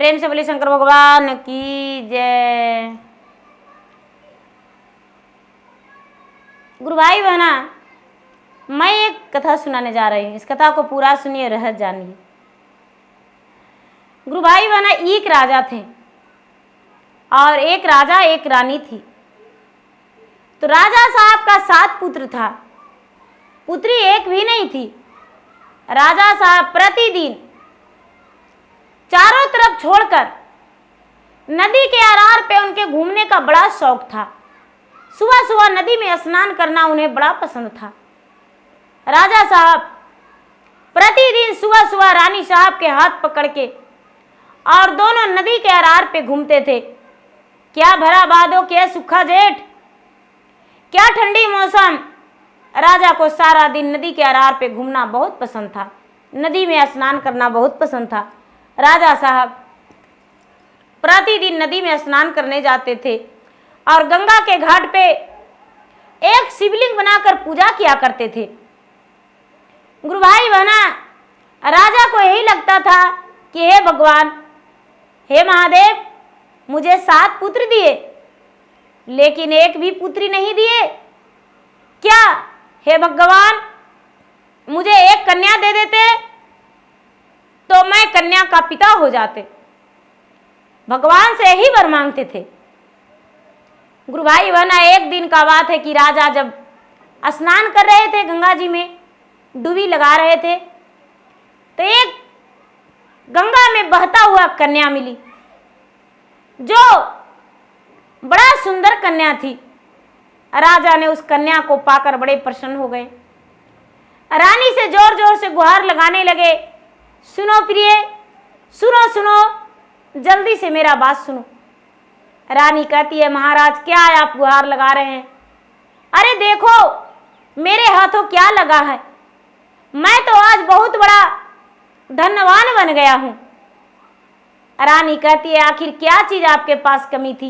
प्रेम से बोले शंकर भगवान की जय। गुरु भाई बहना, मैं एक कथा सुनाने जा रही हूँ। इस कथा को पूरा सुनिए, रहस्य जानिए। गुरु भाई बहना, एक राजा थे और एक राजा एक रानी थी। तो राजा साहब का 7 पुत्र था, पुत्री एक भी नहीं थी। राजा साहब प्रतिदिन चारों तरफ छोड़कर नदी के आरार पे उनके घूमने का बड़ा शौक था। सुबह सुबह नदी में स्नान करना उन्हें बड़ा पसंद था। राजा साहब प्रतिदिन सुबह सुबह रानी साहब के हाथ पकड़ के और दोनों नदी के आरार पे घूमते थे। क्या भरा भादो, क्या सूखा जेठ, क्या ठंडी मौसम। राजा को सारा दिन नदी के आरार पे घूमना बहुत पसंद था, नदी में स्नान करना बहुत पसंद था। राजा साहब प्रतिदिन नदी में स्नान करने जाते थे और गंगा के घाट पे एक शिवलिंग बनाकर पूजा किया करते थे। गुरु भाई बहना, राजा को यही लगता था कि हे भगवान, हे महादेव, मुझे 7 पुत्र दिए लेकिन एक भी पुत्री नहीं दिए। क्या हे भगवान, मुझे एक कन्या दे देते तो मैं कन्या का पिता हो जाते। भगवान से यही वर मांगते थे। गुरु भाई बहना, एक दिन का बात है कि राजा जब स्नान कर रहे थे, गंगा जी में डुबी लगा रहे थे, तो एक गंगा में बहता हुआ कन्या मिली जो बड़ा सुंदर कन्या थी। राजा ने उस कन्या को पाकर बड़े प्रसन्न हो गए। रानी से जोर जोर से गुहार लगाने लगे, सुनो प्रिय, सुनो सुनो, जल्दी से मेरा बात सुनो। रानी कहती है, महाराज क्या है आप गुहार लगा रहे हैं? अरे देखो मेरे हाथों क्या लगा है, मैं तो आज बहुत बड़ा धनवान बन गया हूं। रानी कहती है, आखिर क्या चीज आपके पास कमी थी?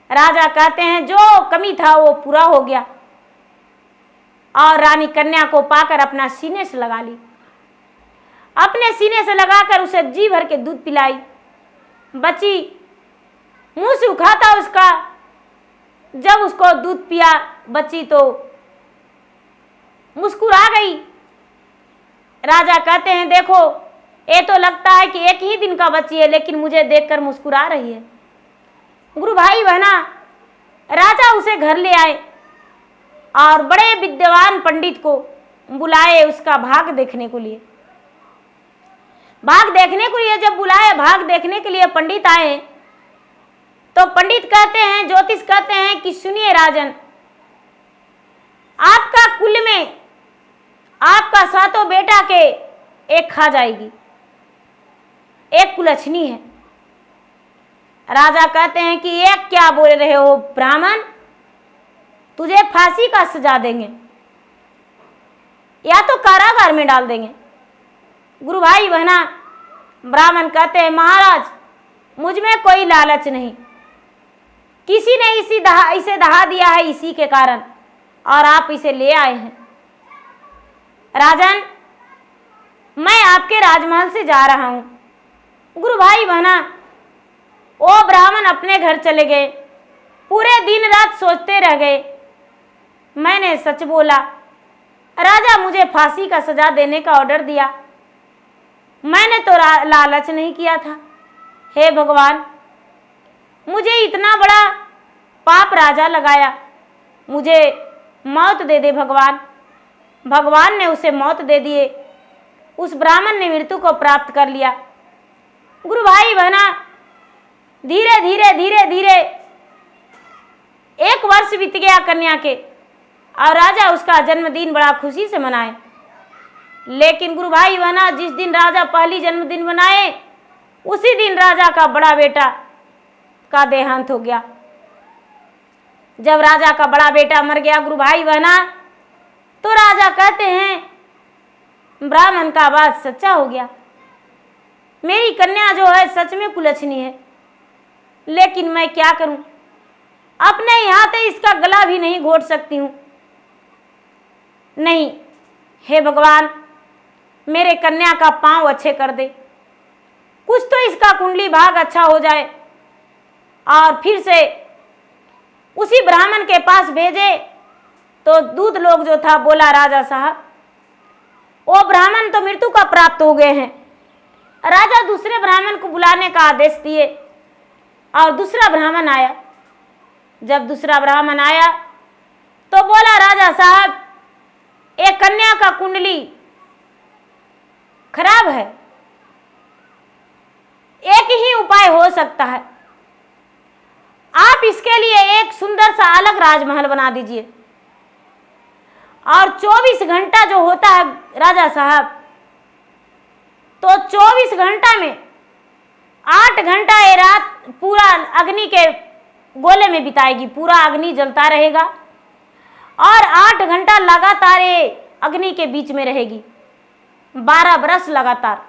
राजा कहते हैं, जो कमी था वो पूरा हो गया। और रानी कन्या को पाकर अपना सीने से लगा ली, अपने सीने से लगाकर उसे जी भर के दूध पिलाई। बच्ची मुंह सूखा था उसका, जब उसको दूध पिया बच्ची तो मुस्कुरा गई। राजा कहते हैं, देखो ये तो लगता है कि एक ही दिन का बच्ची है लेकिन मुझे देखकर मुस्कुरा रही है। गुरु भाई बहना, राजा उसे घर ले आए और बड़े विद्वान पंडित को बुलाए उसका भाग देखने के लिए। भाग देखने के लिए जब बुलाए, भाग देखने के लिए पंडित आए तो पंडित कहते हैं, ज्योतिष कहते हैं कि सुनिए राजन, आपका कुल में आपका 7 बेटा के एक खा जाएगी, एक कुलछनी है। राजा कहते हैं कि एक क्या बोल रहे हो ब्राह्मण, तुझे फांसी का सजा देंगे या तो कारागार में डाल देंगे। गुरु भाई बहना, ब्राह्मण कहते हैं, महाराज मुझ में कोई लालच नहीं, किसी ने इसे दहा दिया है इसी के कारण और आप इसे ले आए हैं। राजन, मैं आपके राजमहल से जा रहा हूं। गुरु भाई बहना, वो ब्राह्मण अपने घर चले गए, पूरे दिन रात सोचते रह गए। मैंने सच बोला, राजा मुझे फांसी का सजा देने का ऑर्डर दिया, मैंने तो लालच नहीं किया था। हे भगवान, मुझे इतना बड़ा पाप राजा लगाया, मुझे मौत दे दे भगवान। भगवान ने उसे मौत दे दिए, उस ब्राह्मण ने मृत्यु को प्राप्त कर लिया। गुरु भाई बहना, धीरे धीरे धीरे धीरे 1 वर्ष बीत गया कन्या के और राजा उसका जन्मदिन बड़ा खुशी से मनाए। लेकिन गुरु भाई बहना, जिस दिन राजा पहली जन्मदिन मनाए उसी दिन राजा का बड़ा बेटा का देहांत हो गया। जब राजा का बड़ा बेटा मर गया गुरु भाई बहना, तो राजा कहते हैं ब्राह्मण का बात सच्चा हो गया, मेरी कन्या जो है सच में कुलछनी है, लेकिन मैं क्या करूं, अपने यहाँ से इसका गला भी नहीं घोट सकती हूं। नहीं, हे भगवान, मेरे कन्या का पांव अच्छे कर दे, कुछ तो इसका कुंडली भाग अच्छा हो जाए। और फिर से उसी ब्राह्मण के पास भेजे तो दूध लोग जो था बोला, राजा साहब वो ब्राह्मण तो मृत्यु का प्राप्त हो गए हैं। राजा दूसरे ब्राह्मण को बुलाने का आदेश दिए और दूसरा ब्राह्मण आया। जब दूसरा ब्राह्मण आया तो बोला, राजा साहब एक कन्या का कुंडली खराब है, एक ही उपाय हो सकता है, आप इसके लिए एक सुंदर सा अलग राजमहल बना दीजिए और 24 घंटा जो होता है राजा साहब, तो 24 घंटा में 8 घंटा ये रात पूरा अग्नि के गोले में बिताएगी, पूरा अग्नि जलता रहेगा और 8 घंटा लगातार ये अग्नि के बीच में रहेगी, 12 बरस लगातार।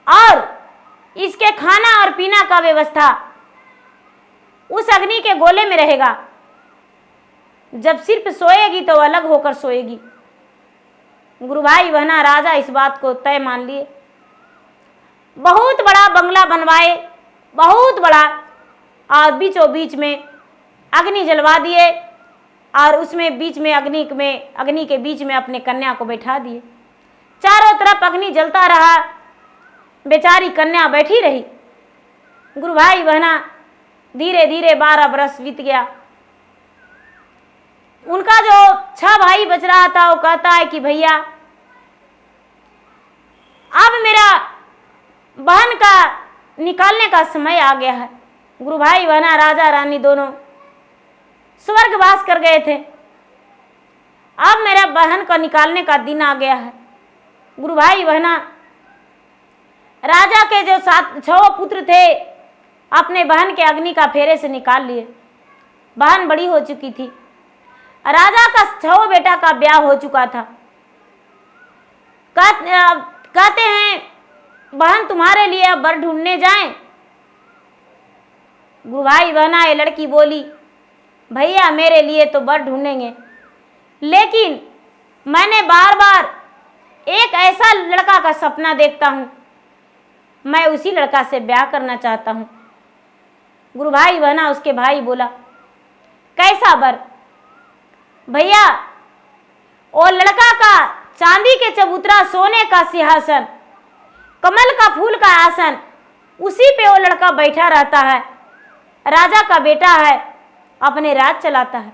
और इसके खाना और पीना का व्यवस्था उस अग्नि के गोले में रहेगा। जब सिर्फ सोएगी तो अलग होकर सोएगी। गुरु भाई बहना, राजा इस बात को तय मान लिए। बहुत बड़ा बंगला बनवाए, बहुत बड़ा, और बीचों बीच में अग्नि जलवा दिए और उसमें बीच में अग्नि के बीच में अपने कन्या को बैठा दिए। चारों तरफ अग्नि जलता रहा, बेचारी कन्या बैठी रही। गुरु भाई बहना, धीरे धीरे 12 बरस बीत गया। उनका जो 6 भाई बच रहा था वो कहता है कि भैया अब मेरा बहन का निकालने का समय आ गया है। गुरु भाई बहना, राजा रानी दोनों स्वर्गवास कर गए थे, अब मेरा बहन का निकालने का दिन आ गया है। गुरु भाई बहना, राजा के जो 6 पुत्र थे अपने बहन के अग्नि का फेरे से निकाल लिए। बहन बड़ी हो चुकी थी, राजा का 6 बेटा का ब्याह हो चुका था। कहते हैं बहन तुम्हारे लिए अब वर ढूंढने जाएं। गुरु भाई बहना, ये लड़की बोली, भैया मेरे लिए तो वर ढूंढेंगे, लेकिन मैंने बार बार एक ऐसा लड़का का सपना देखता हूं, मैं उसी लड़का से ब्याह करना चाहता हूं। गुरु भाई बहना, उसके भाई बोला, कैसा वर? भैया वो लड़का का चांदी के चबूतरा, सोने का सिंहासन, कमल का फूल का आसन, उसी पे वो लड़का बैठा रहता है, राजा का बेटा है, अपने राज चलाता है,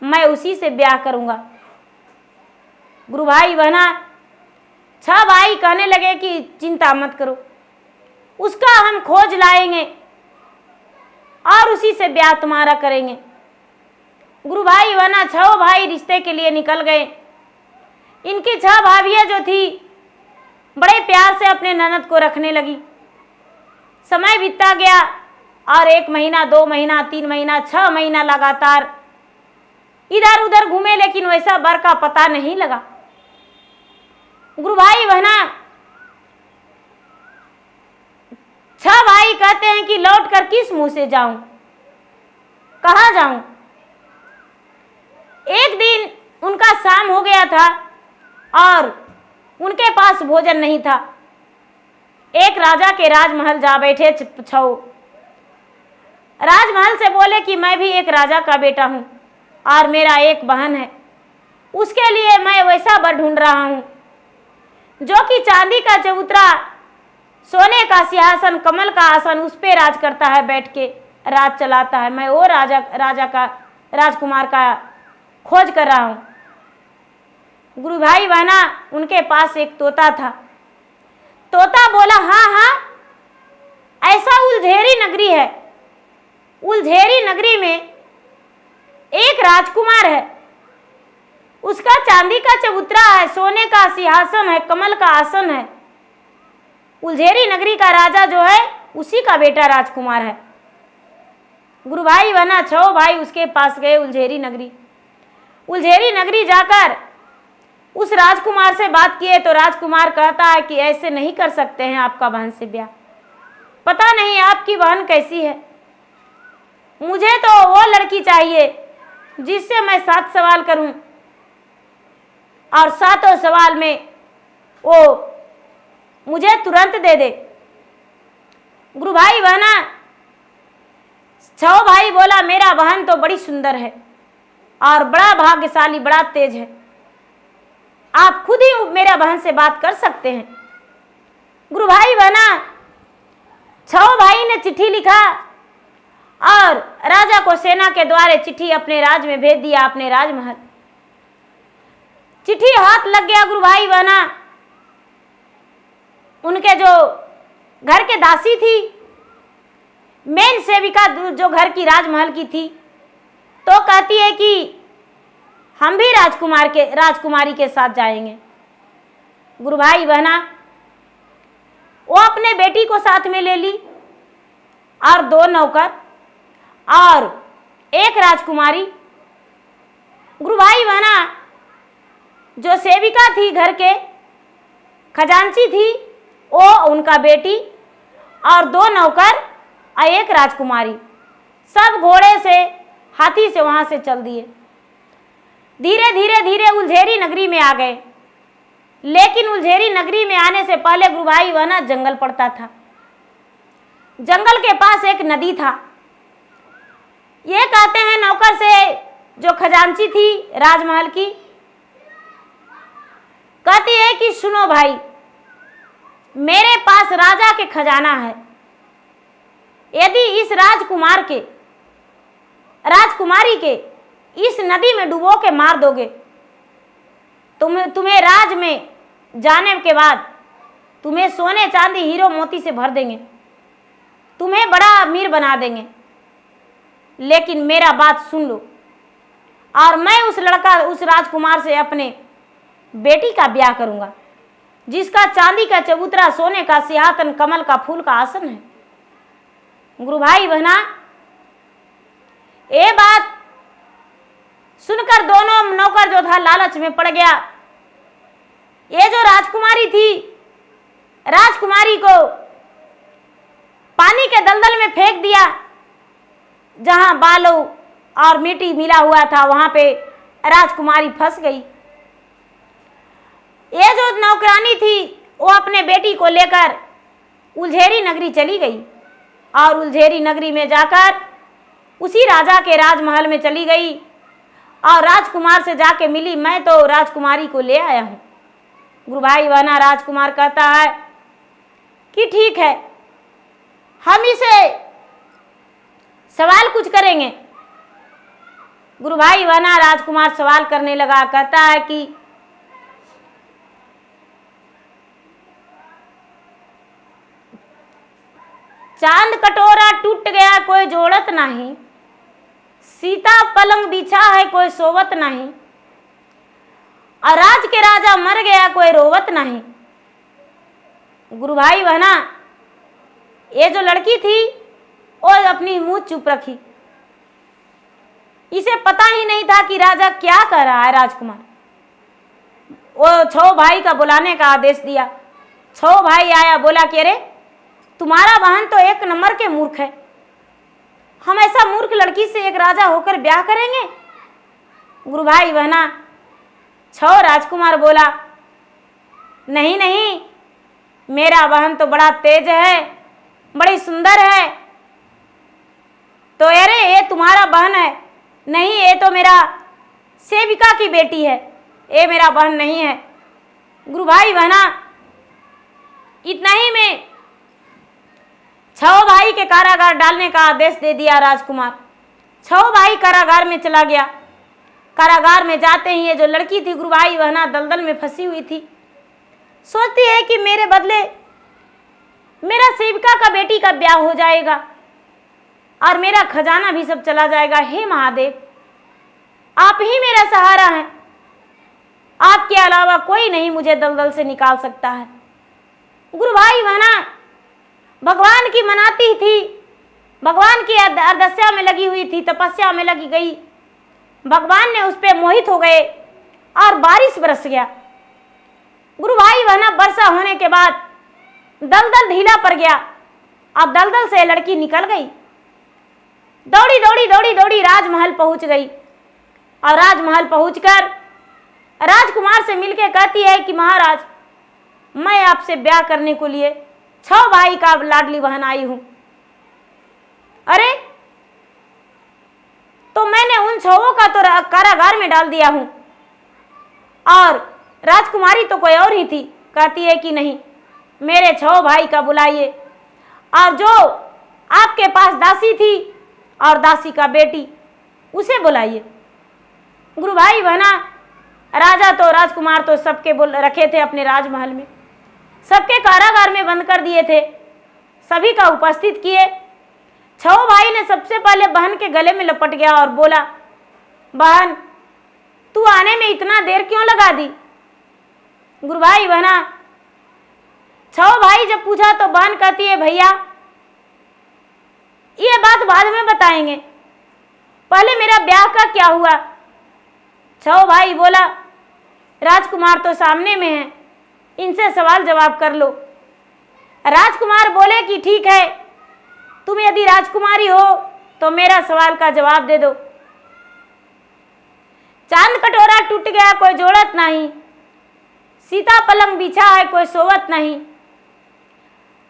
मैं उसी से ब्याह करूंगा। गुरु भाई बहना, 6 भाई कहने लगे कि चिंता मत करो, उसका हम खोज लाएंगे और उसी से ब्याह तुम्हारा करेंगे। गुरु भाई बहना, 6 भाई रिश्ते के लिए निकल गए। इनकी 6 भाभियां जो थी बड़े प्यार से अपने ननद को रखने लगी। समय बीतता गया और 1 महीना, 2 महीना, 3 महीना, 6 महीना लगातार इधर उधर घूमे, लेकिन वैसा वर का पता नहीं लगा। गुरु भाई बहना, 6 भाई कहते हैं कि लौट कर किस मुंह से जाऊं, कहाँ जाऊं। एक दिन उनका शाम हो गया था और उनके पास भोजन नहीं था। एक राजा के राजमहल जा बैठे 6। राजमहल से बोले कि मैं भी एक राजा का बेटा हूं और मेरा एक बहन है, उसके लिए मैं वैसा वर ढूंढ रहा हूं जो कि चांदी का चबूतरा, सोने का सिंहासन, कमल का आसन, उस पे राज करता है, बैठ के राज चलाता है। मैं वो राजा का राजकुमार का खोज कर रहा हूं। गुरु भाई बहना, उनके पास एक तोता था। तोता बोला, हाँ हाँ, ऐसा उलझेरी नगरी है, उलझेरी नगरी में एक राजकुमार है, उसका चांदी का चबूतरा है, सोने का सिंहासन है, कमल का आसन है। उलझेरी नगरी का राजा जो है उसी का बेटा राजकुमार है। गुरु भाई बहना, 6 भाई उसके पास गए उलझेरी नगरी। उलझेरी नगरी जाकर उस राजकुमार से बात किए तो राजकुमार कहता है कि ऐसे नहीं कर सकते हैं आपका बहन से ब्याह, पता नहीं आपकी बहन कैसी है, मुझे तो वो लड़की चाहिए जिससे मैं 7 सवाल करूं और 7 सवाल में वो मुझे तुरंत दे दे। गुरु भाई बहना, छो भाई बोला मेरा बहन तो बड़ी सुंदर है और बड़ा भाग्यशाली, बड़ा तेज है, आप खुद ही मेरा बहन से बात कर सकते हैं। गुरु भाई बहना, छो भाई ने चिट्ठी लिखा और राजा को सेना के द्वारे चिट्ठी अपने राज में भेज दिया, अपने राजमहल। चिट्ठी हाथ लग गया गुरु भाई बहना, उनके जो घर के दासी थी, मेन सेविका जो घर की राजमहल की थी, तो कहती है कि हम भी राजकुमारी के साथ जाएंगे। गुरु भाई बहना, वो अपने बेटी को साथ में ले ली और 2 नौकर और 1 राजकुमारी। गुरु भाई बहना, जो सेविका थी घर के खजांची थी, वो उनका बेटी और 2 नौकर और 1 राजकुमारी, सब घोड़े से, हाथी से वहां से चल दिए। धीरे धीरे धीरे उल्झेरी नगरी में आ गए। लेकिन उल्झेरी नगरी में आने से पहले गुरु भाई बहना जंगल पड़ता था। जंगल के पास एक नदी था। ये कहते हैं नौकर से, जो खजांची थी राजमहल की, कहती है कि सुनो भाई, मेरे पास राजा के खजाना है, यदि इस राजकुमारी के इस नदी में डुबो के मार दोगे, तुम्हें राज में जाने के बाद तुम्हें सोने चांदी हीरो मोती से भर देंगे, तुम्हें बड़ा अमीर बना देंगे। लेकिन मेरा बात सुन लो, और मैं उस राजकुमार से अपने बेटी का ब्याह करूंगा, जिसका चांदी का चबूतरा, सोने का सिंहासन, कमल का फूल का आसन है। गुरु भाई बहना, ये बात सुनकर दोनों नौकर जो था लालच में पड़ गया। ये जो राजकुमारी थी, राजकुमारी को पानी के दलदल में फेंक दिया, जहां बालू और मिट्टी मिला हुआ था, वहां पे राजकुमारी फंस गई। ये जो नौकरानी थी, वो अपने बेटी को लेकर उल्झेरी नगरी चली गई और उल्झेरी नगरी में जाकर उसी राजा के राजमहल में चली गई और राजकुमार से जाके मिली, मैं तो राजकुमारी को ले आया हूं। गुरु भाई बहना, राजकुमार कहता है कि ठीक है, हम इसे सवाल कुछ करेंगे। गुरु भाई बहना, राजकुमार सवाल करने लगा। कहता है कि चांद कटोरा टूट गया कोई जोड़त नहीं, सीता पलंग बिछा है कोई सोवत नहीं, और राज के राजा मर गया कोई रोवत नहीं। गुरु भाई बहना, ये जो लड़की थी वो अपनी मुंह चुप रखी। इसे पता ही नहीं था कि राजा क्या कर रहा है। राजकुमार वो 6 भाई का बुलाने का आदेश दिया। 6 भाई आया, बोला कि अरे तुम्हारा बहन तो 1 नंबर के मूर्ख है, हम ऐसा मूर्ख लड़की से एक राजा होकर ब्याह करेंगे। गुरु भाई बहना, 6 राजकुमार बोला, नहीं नहीं, मेरा बहन तो बड़ा तेज है, बड़ी सुंदर है। तो अरे ये तुम्हारा बहन है? नहीं, ये तो मेरा सेविका की बेटी है, ये मेरा बहन नहीं है। गुरु भाई बहना, इतना ही में 6 भाई के कारागार डालने का आदेश दे दिया राजकुमार। 6 भाई कारागार में चला गया। कारागार में जाते ही ये जो लड़की थी गुरु भाई बहना दलदल में फंसी हुई थी, सोचती है कि मेरे बदले मेरा सेविका का बेटी का ब्याह हो जाएगा और मेरा खजाना भी सब चला जाएगा। हे महादेव, आप ही मेरा सहारा हैं, आपके अलावा कोई नहीं मुझे दलदल से निकाल सकता है। गुरु भाई बहना भगवान की मनाती थी, भगवान की अरदस्या में लगी हुई थी, तपस्या में लगी गई। भगवान ने उस पर मोहित हो गए और बारिश बरस गया। गुरु भाई बहना, वर्षा होने के बाद दलदल ढीला पड़ गया। अब दलदल से लड़की निकल गई, दौड़ी दौड़ी दौड़ी दौड़ी राजमहल पहुंच गई और राजमहल पहुंचकर राजकुमार से मिलकर कहती है कि महाराज, मैं आपसे ब्याह करने को लिए 6 भाई का लाडली बहन आई हूं। अरे तो मैंने उन 6 का तो कारागार में डाल दिया हूं, और राजकुमारी तो कोई और ही थी। कहती है कि नहीं, मेरे 6 भाई का बुलाइए, और जो आपके पास दासी थी और दासी का बेटी उसे बुलाइए। गुरु भाई बहना, राजा तो राजकुमार तो सबके रखे थे अपने राजमहल में, सबके कारागार में बंद कर दिए थे। सभी का उपस्थित किए। 6 भाई ने सबसे पहले बहन के गले में लपट गया और बोला, बहन तू आने में इतना देर क्यों लगा दी? गुरु भाई बहना, 6 भाई जब पूछा तो बहन कहती है, भैया ये बात बाद में बताएंगे, पहले मेरा ब्याह का क्या हुआ? 6 भाई बोला, राजकुमार तो सामने में है, इनसे सवाल जवाब कर लो। राजकुमार बोले कि ठीक है, तुम यदि राजकुमारी हो तो मेरा सवाल का जवाब दे दो। चांद कटोरा टूट गया कोई जोड़त नहीं, सीता पलंग बिछा है कोई सोवत नहीं,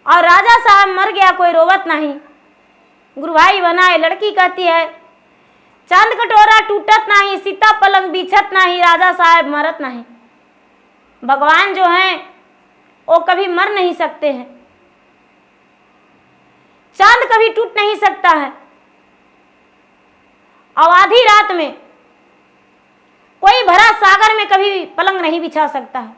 और राजा साहब मर गया कोई रोवत नहीं। गुरु भाई बनाए, लड़की कहती है, चांद कटोरा टूटत नहीं, सीता पलंग बिछत नहीं, राजा साहब मरत नहीं। भगवान जो हैं वो कभी मर नहीं सकते हैं, चांद कभी टूट नहीं सकता है, और आधी रात में कोई भरा सागर में कभी पलंग नहीं बिछा सकता है।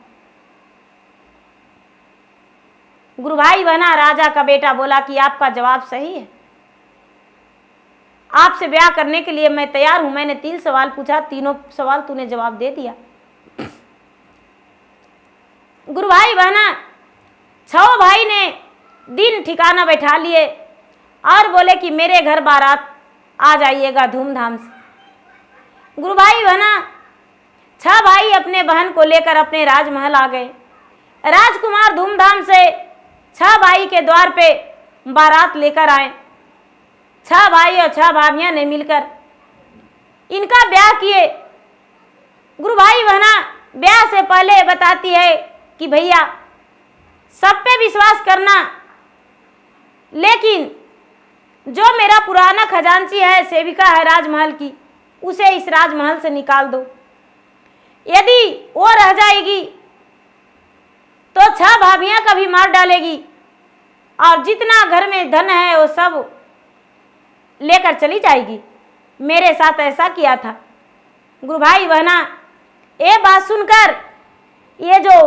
गुरु भाई बहना, राजा का बेटा बोला कि आपका जवाब सही है, आपसे ब्याह करने के लिए मैं तैयार हूं। मैंने 3 सवाल पूछा, तीनों सवाल तूने जवाब दे दिया। गुरु भाई बहना, 6 भाई ने दिन ठिकाना बैठा लिए और बोले कि मेरे घर बारात आ जाइएगा धूमधाम से। गुरु भाई बहना, 6 भाई अपने बहन को लेकर अपने राजमहल आ गए। राजकुमार धूमधाम से 6 भाई के द्वार पे बारात लेकर आए। 6 भाई और 6 भाभियां ने मिलकर इनका ब्याह किए। गुरु भाई बहना, ब्याह से पहले बताती है कि भैया सब पे विश्वास करना, लेकिन जो मेरा पुराना खजांची है, सेविका है राजमहल की, उसे इस राजमहल से निकाल दो। यदि वो रह जाएगी तो 6 भाभियां का भी मार डालेगी, और जितना घर में धन है वो सब लेकर चली जाएगी। मेरे साथ ऐसा किया था। गुरु भाई बहना, ये बात सुनकर ये जो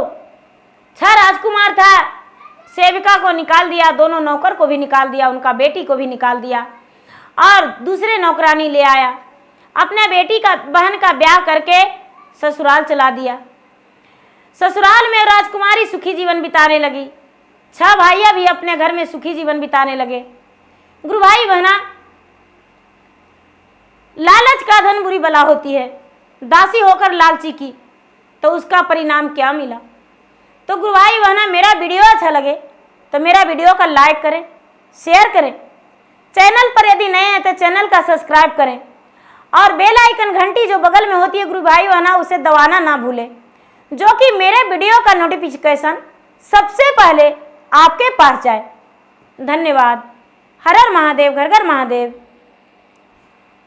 6 राजकुमार था, सेविका को निकाल दिया, दोनों नौकर को भी निकाल दिया, उनका बेटी को भी निकाल दिया, और दूसरे नौकरानी ले आया। अपने बेटी का बहन का ब्याह करके ससुराल चला दिया। ससुराल में राजकुमारी सुखी जीवन बिताने लगी। 6 भाइयां भी अपने घर में सुखी जीवन बिताने लगे। गुरु भाई बहना, लालच का धन बुरी बला होती है। दासी होकर लालची की तो उसका परिणाम क्या मिला? तो गुरु भाई बहना, मेरा वीडियो अच्छा लगे तो मेरा वीडियो का लाइक करें, शेयर करें, चैनल पर यदि नए हैं तो चैनल का सब्सक्राइब करें, और बेल आइकन घंटी जो बगल में होती है गुरु भाई बहना, उसे दबाना ना भूलें, जो कि मेरे वीडियो का नोटिफिकेशन सबसे पहले आपके पास जाए। धन्यवाद। हर हर महादेव, घर घर महादेव।